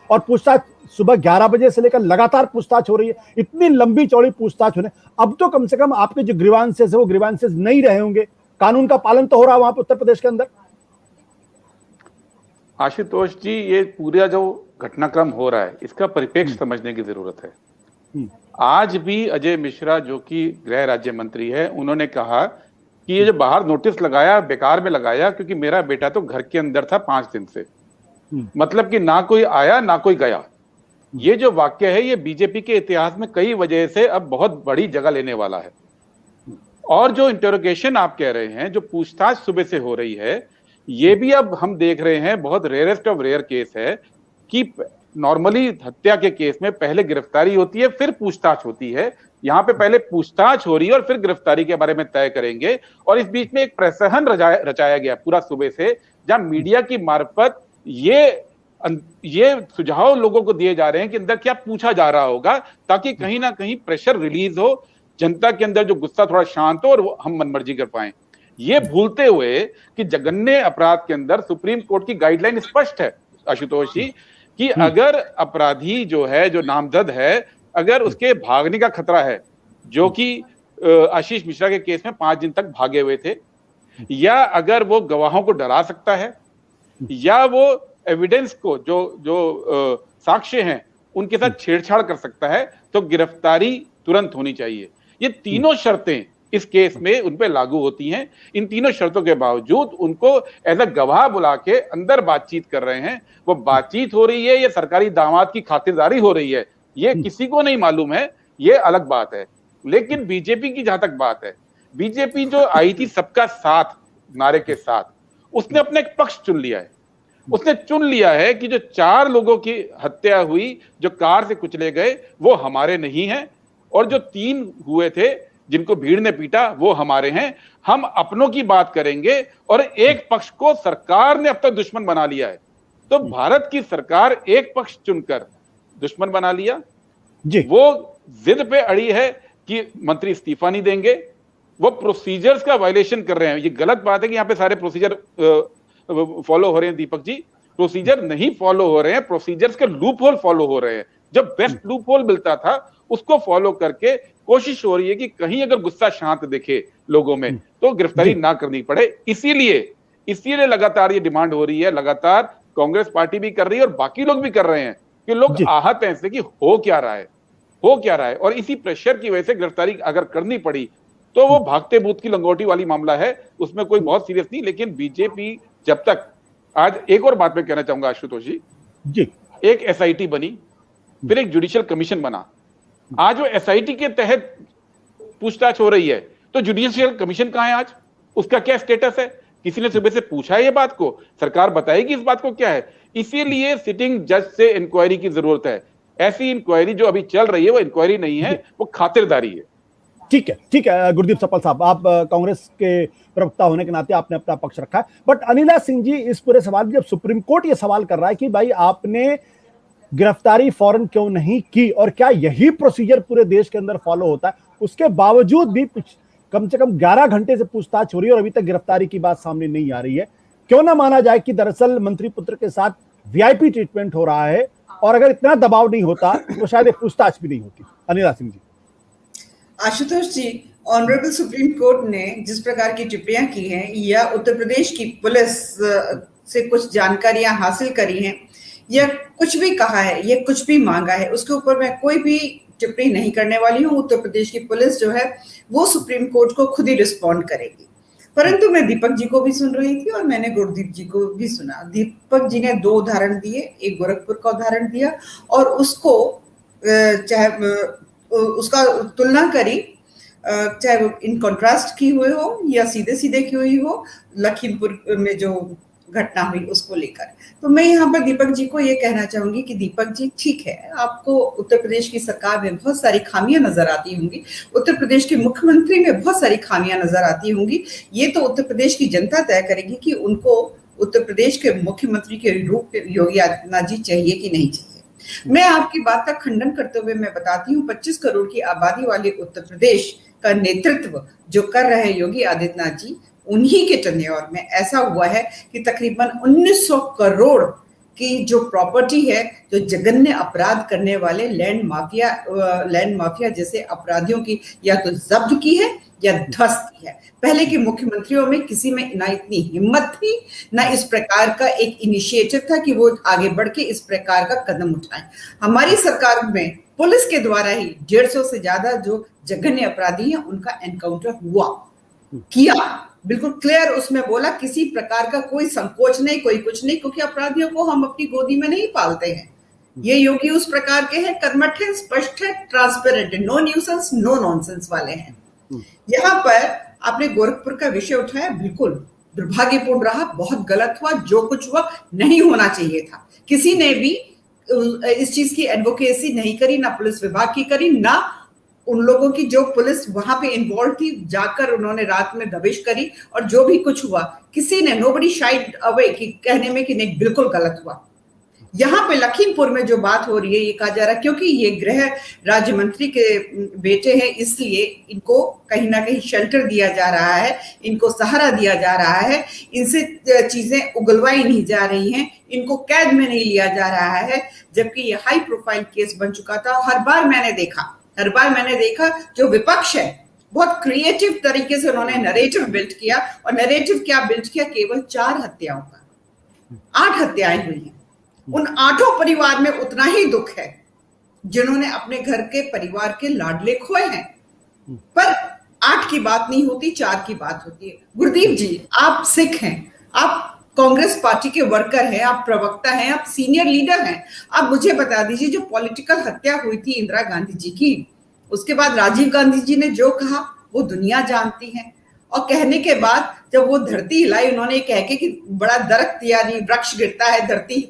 और पूछताछ सुबह 11 बजे से लेकर लगातार पूछताछ हो रही है, इतनी लंबी चौड़ी पूछताछ होने, अब तो कम से कम आपके जो ग्रीवांसेस है वो ग्रीवांसेस नहीं रहे होंगे, कानून का पालन तो हो रहा है वहां पर उत्तर प्रदेश के अंदर। आशुतोष जी, ये पूरा जो घटनाक्रम हो रहा है इसका परिप्रेक्ष्य समझने की जरूरत है। आज भी अजय मिश्रा जो कि गृह राज्य मंत्री है, उन्होंने कहा कि ये जो बाहर नोटिस लगाया बेकार में लगाया, क्योंकि मेरा बेटा तो घर के अंदर था 5 दिन से। मतलब कि ना कोई आया ना कोई गया। ये जो वाक्य है ये बीजेपी के इतिहास में कई वजह से अब बहुत बड़ी जगह लेने वाला है। और जो इंटरोगेशन आप कह रहे हैं, जो पूछताछ सुबह से हो रही है, ये भी अब हम देख रहे हैं बहुत रेयरेस्ट ऑफ रेयर केस है कि नॉर्मली हत्या के केस में पहले गिरफ्तारी होती है फिर पूछताछ होती है। यहाँ पे पहले पूछताछ हो रही है और फिर गिरफ्तारी के बारे में तय करेंगे। और इस बीच में एक प्रहसन रचाया गया पूरा सुबह से, जहां मीडिया की मार्फत ये सुझाव लोगों को दिए जा रहे हैं कि अंदर क्या पूछा जा रहा होगा, ताकि कहीं ना कहीं प्रेशर रिलीज हो, जनता के अंदर जो गुस्सा थोड़ा शांत हो और हम मनमर्जी कर पाए। ये भूलते हुए कि जघन्य अपराध के अंदर सुप्रीम कोर्ट की गाइडलाइन स्पष्ट है आशुतोष जी, कि अगर अपराधी जो है, जो नामजद है, अगर उसके भागने का खतरा है, जो कि आशीष मिश्रा के केस में 5 दिन तक भागे हुए थे, या अगर वो गवाहों को डरा सकता है, या वो एविडेंस को जो साक्ष्य हैं उनके साथ छेड़छाड़ कर सकता है, तो गिरफ्तारी तुरंत होनी चाहिए। ये तीनों शर्तें इस केस में उन पे लागू होती हैं। इन तीनों शर्तों के बावजूद उनको एज अ गवाह बुला के अंदर बातचीत कर रहे हैं। वो बातचीत हो रही है या सरकारी दामाद की खातिरदारी हो रही है, ये किसी को नहीं मालूम है, ये अलग बात है। लेकिन बीजेपी की जहां तक बात है, बीजेपी जो आई थी सबका साथ नारे के साथ, उसने अपना एक पक्ष चुन लिया है। उसने चुन लिया है कि जो 4 लोगों की हत्या हुई, जो कार से कुचले गए, वो हमारे नहीं हैं, और जो 3 हुए थे जिनको भीड़ ने पीटा, वो हमारे हैं। हम अपनों की बात करेंगे। और एक पक्ष को सरकार ने अब तक दुश्मन बना लिया है, तो भारत की सरकार एक पक्ष चुनकर दुश्मन बना लिया जी। वो जिद पे अड़ी है कि मंत्री इस्तीफा नहीं देंगे। वो प्रोसीजर्स का वायलेशन कर रहे हैं। ये गलत बात है कि यहाँ पे सारे प्रोसीजर फॉलो हो रहे हैं दीपक जी, प्रोसीजर नहीं फॉलो हो रहे हैं, प्रोसीजर्स के लूप होल फॉलो हो रहे हैं। जब बेस्ट लूप होल मिलता था उसको फॉलो करके कोशिश हो रही है कि कहीं अगर गुस्सा शांत दिखे लोगों में तो गिरफ्तारी ना करनी पड़े। इसीलिए लगातार ये डिमांड हो रही है, लगातार कांग्रेस पार्टी भी कर रही है और बाकी लोग भी कर रहे हैं कि लोग आहत हैं इससे कि हो क्या रहा है। और इसी प्रेशर की वजह से गिरफ्तारी अगर करनी पड़ी तो वो भागते भूत की लंगोटी वाली मामला है, उसमें कोई बहुत सीरियस नहीं। लेकिन बीजेपी जब तक, आज एक और बात मैं कहना चाहूंगा आशुतोष जी, एक एसआईटी बनी, फिर एक जुडिशियल कमीशन बना। आज वो एसआईटी के तहत पूछताछ हो रही है, तो जुडिशियल कमीशन कहां है आज? उसका क्या स्टेटस है? किसी ने सुबह से पूछा है ये बात को? सरकार बताएगी इस बात को क्या है? इसीलिए सिटिंग जज से इंक्वायरी की जरूरत है। ऐसी इंक्वायरी जो अभी चल रही है वो इंक्वायरी नहीं है, वो खातिरदारी है। ठीक है गुरदीप सप्पल साहब, आप कांग्रेस के प्रवक्ता होने के नाते आपने अपना पक्ष रखा है, बट अनिला सिंह जी, इस पूरे सवाल जब सुप्रीम कोर्ट ये सवाल कर रहा है कि भाई आपने गिरफ्तारी फौरन क्यों नहीं की, और क्या यही प्रोसीजर पूरे देश के अंदर फॉलो होता है, उसके बावजूद भी कम से कम 11 घंटे से पूछताछ हो रही है और अभी तक गिरफ्तारी की बात सामने नहीं आ रही है। क्यों ना माना जाए कि दरअसल मंत्री पुत्र के साथ वीआईपी ट्रीटमेंट हो रहा है, और अगर इतना दबाव नहीं होता तो शायद पूछताछ भी नहीं होती। अनिला सिंह जी। आशुतोष जी, ऑनरेबल सुप्रीम कोर्ट ने जिस प्रकार की टिप्पणियां की हैं या उत्तर प्रदेश की पुलिस से कुछ जानकारियां हासिल करी हैं या कुछ भी कहा है या कुछ भी मांगा है, उसके ऊपर मैं कोई भी टिप्पणी नहीं करने वाली हूं। उत्तर प्रदेश की पुलिस जो है वो सुप्रीम कोर्ट को खुद ही रिस्पॉन्ड करेगी। परंतु मैं दीपक जी को भी सुन रही थी और मैंने गुरदीप जी को भी सुना। दीपक जी ने 2 उदाहरण दिए, एक गोरखपुर का उदाहरण दिया और उसको चाहे उसका तुलना करी, चाहे वो इन कॉन्ट्रास्ट की हुई हो या सीधे सीधे की हुई हो, लखीमपुर में जो घटना हुई उसको लेकर। तो मैं यहाँ पर दीपक जी को ये कहना चाहूंगी कि दीपक जी, ठीक है, आपको उत्तर प्रदेश की सरकार में बहुत सारी खामियां नजर आती होंगी, उत्तर प्रदेश के मुख्यमंत्री में बहुत सारी खामियां नजर आती होंगी। ये तो उत्तर प्रदेश की जनता तय करेगी कि उनको उत्तर प्रदेश के मुख्यमंत्री के रूप में योगी आदित्यनाथ जी चाहिए कि नहीं चाहिए। मैं आपकी बात का खंडन करते हुए मैं बताती हूँ, 25 करोड़ की आबादी वाले उत्तर प्रदेश का नेतृत्व जो कर रहे योगी आदित्यनाथ जी, उन्हीं के टेन्योर में ऐसा हुआ है कि तकरीबन 1900 करोड़ कि जो प्रॉपर्टी है, जो जघन्य अपराध करने वाले लैंड माफिया जैसे अपराधियों की या तो जब्त की है या ध्वस्त की है। पहले के मुख्यमंत्रियों में किसी में ना इतनी हिम्मत थी, ना इस प्रकार का एक इनिशिएटिव था कि वो आगे बढ़ के इस प्रकार का कदम उठाएं। हमारी सरकार में पुलिस के द्वारा ही 150 से ज्यादा जो जघन्य अपराधी हैं उनका एनकाउंटर किया, बिल्कुल क्लियर उसमें बोला, किसी प्रकार का कोई संकोच नहीं, कोई कुछ नहीं, क्योंकि अपराधियों को हम अपनी गोदी में नहीं पालते हैं। ये योगी उस प्रकार के हैं, कर्मठ है, स्पष्ट है, ट्रांसपेरेंट है, नो न्यूसेंस नो नॉनसेंस वाले हैं। यहाँ पर आपने गोरखपुर का विषय उठाया, बिल्कुल दुर्भाग्यपूर्ण रहा, बहुत गलत हुआ, जो कुछ हुआ नहीं होना चाहिए था। किसी ने भी इस चीज की एडवोकेसी नहीं करी, ना पुलिस विभाग की करी, ना उन लोगों की जो पुलिस वहां पे इन्वॉल्व थी, जाकर उन्होंने रात में दबिश करी, और जो भी कुछ हुआ किसी ने नोबडी शाइड अवे कि कहने में कि नहीं बिल्कुल गलत हुआ। यहाँ पे लखीमपुर में जो बात हो रही है, ये कहा जा रहा है क्योंकि ये गृह राज्य मंत्री के बेटे हैं इसलिए इनको कहीं ना कहीं शेल्टर दिया जा रहा है, इनको सहारा दिया जा रहा है, इनसे चीजें उगलवाई नहीं जा रही हैं, इनको कैद में नहीं लिया जा रहा है, जबकि ये हाई प्रोफाइल केस बन चुका था। हर बार मैंने देखा जो विपक्ष है बहुत क्रिएटिव तरीके से उन्होंने नैरेटिव बिल्ड किया, और नैरेटिव क्या बिल्ड किया, केवल 4 हत्याओं का, 8 हत्याएं हुई हैं। उन 8 परिवार में उतना ही दुख है जिन्होंने अपने घर के परिवार के लाडले खोए हैं, पर 8 की बात नहीं होती, 4 की बात होती है। गुरदीप जी, आप सिख हैं, आप कांग्रेस पार्टी के वर्कर हैं, आप प्रवक्ता हैं, आप सीनियर लीडर हैं, आप मुझे बता दीजिए जो पॉलिटिकल हत्या हुई थी इंदिरा गांधी जी की, उसके बाद राजीव गांधी जी ने जो कहा वो दुनिया जानती है, और कहने के बाद जब वो धरती हिलाई, उन्होंने कह के कि बड़ा दरख्त यानी वृक्ष गिरता है धरती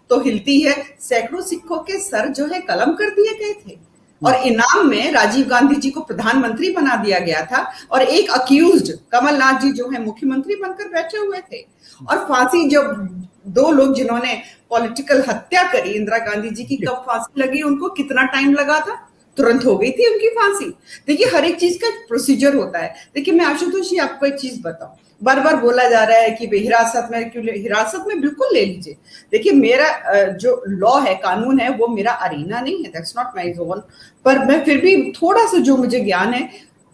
तो हिलती है, सैकड़ों सिखों के सर जो है कलम कर दिए गए थे, और इनाम में राजीव गांधी जी को प्रधानमंत्री बना दिया गया था, और एक अक्यूज्ड कमलनाथ जी जो है मुख्यमंत्री बनकर बैठे हुए थे, और फांसी जब 2 लोग जिन्होंने पॉलिटिकल हत्या करी इंदिरा गांधी जी की, कब फांसी लगी उनको, कितना टाइम लगा था, तुरंत हो गई थी उनकी फांसी। देखिए हर एक चीज का प्रोसीजर होता है। देखिए मैं आशुतोष जी आपको एक चीज बताऊं, बार बार बोला जा रहा है कि हिरासत में क्यों, हिरासत में बिल्कुल ले लीजिए। देखिए मेरा जो लॉ है, कानून है, वो मेरा अरीना नहीं है, दैट्स नॉट माय जोन, पर मैं फिर भी थोड़ा सा जो मुझे ज्ञान है,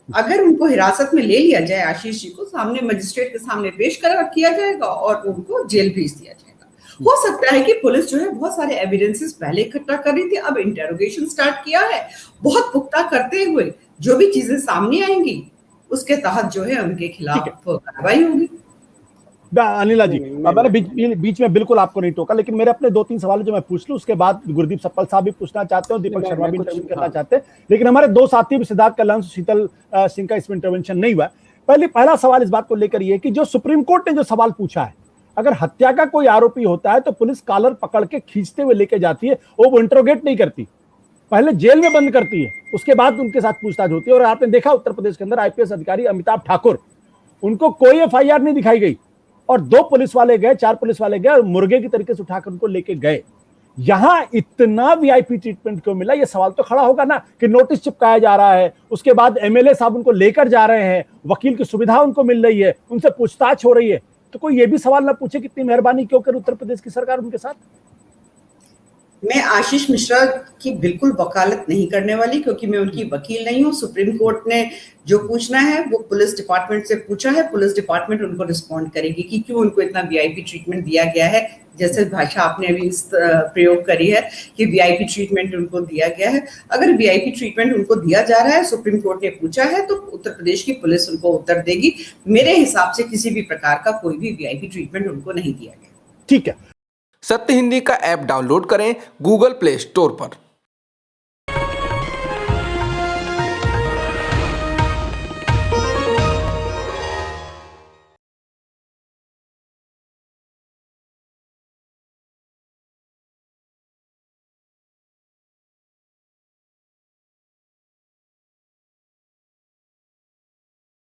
अगर उनको हिरासत में ले लिया जाए, आशीष जी को सामने मजिस्ट्रेट के सामने पेश किया जाएगा और उनको जेल भेज दिया जाएगा। हो सकता है कि पुलिस जो है बहुत सारे एविडेंसेस पहले इकट्ठा कर रही थी, अब इंटेरोगेशन स्टार्ट किया है, बहुत पुख्ता करते हुए जो भी चीजें सामने आएंगी उसके तहत जो है उनके खिलाफ कार्रवाई होगी। अनिला जी, मैंने बीच में बिल्कुल आपको नहीं टोका, लेकिन मेरे अपने 2-3 सवाल जो मैं पूछ लूं, उसके बाद गुरदीप सप्पल साहब भी पूछना चाहते हैं, दीपक शर्मा भी इंटरव्यू करना चाहते हैं, लेकिन हमारे 2 साथी सिद्धार्थ कल्याण, शीतल सिंह का इसमें इंटरवेंशन नहीं हुआ। पहला सवाल इस बात को लेकर ये कि जो सुप्रीम कोर्ट ने जो सवाल पूछा है, अगर हत्या का कोई आरोपी होता है तो पुलिस कॉलर पकड़ के खींचते हुए लेके जाती है, वो इंटरोगेट नहीं करती, पहले जेल में बंद करती है, उसके बाद उनके साथ पूछताछ होती है। और आपने देखा उत्तर प्रदेश के अंदर आईपीएस अधिकारी अमिताभ ठाकुर, उनको कोई एफआईआर नहीं दिखाई गई, और 2 पुलिस वाले गए, 4 पुलिस वाले गए और मुर्गे की तरीके से उठाकर उनको लेके गए। यहां इतना वीआईपी ट्रीटमेंट क्यों मिला, यह सवाल तो खड़ा होगा ना, कि नोटिस चिपकाया जा रहा है, उसके बाद एमएलए साहब उनको लेकर जा रहे हैं, वकील की सुविधा उनको मिल रही है, उनसे पूछताछ हो रही है, तो कोई ये भी सवाल ना पूछे कितनी मेहरबानी क्यों कर उत्तर प्रदेश की सरकार उनके साथ। मैं आशीष मिश्रा की बिल्कुल वकालत नहीं करने वाली, क्योंकि मैं उनकी वकील नहीं हूँ। सुप्रीम कोर्ट ने जो पूछना है वो पुलिस डिपार्टमेंट से पूछा है, पुलिस डिपार्टमेंट उनको रिस्पॉन्ड करेगी कि क्यों उनको इतना वीआईपी ट्रीटमेंट दिया गया है, जैसे भाषा आपने अभी प्रयोग करी है कि वीआईपी ट्रीटमेंट उनको दिया गया है। अगर वीआईपी ट्रीटमेंट उनको दिया जा रहा है, सुप्रीम कोर्ट ने पूछा है, तो उत्तर प्रदेश की पुलिस उनको उत्तर देगी। मेरे हिसाब से किसी भी प्रकार का कोई भी वीआईपी ट्रीटमेंट उनको नहीं दिया गया। ठीक है। सत्य हिंदी का ऐप डाउनलोड करें गूगल प्ले स्टोर पर।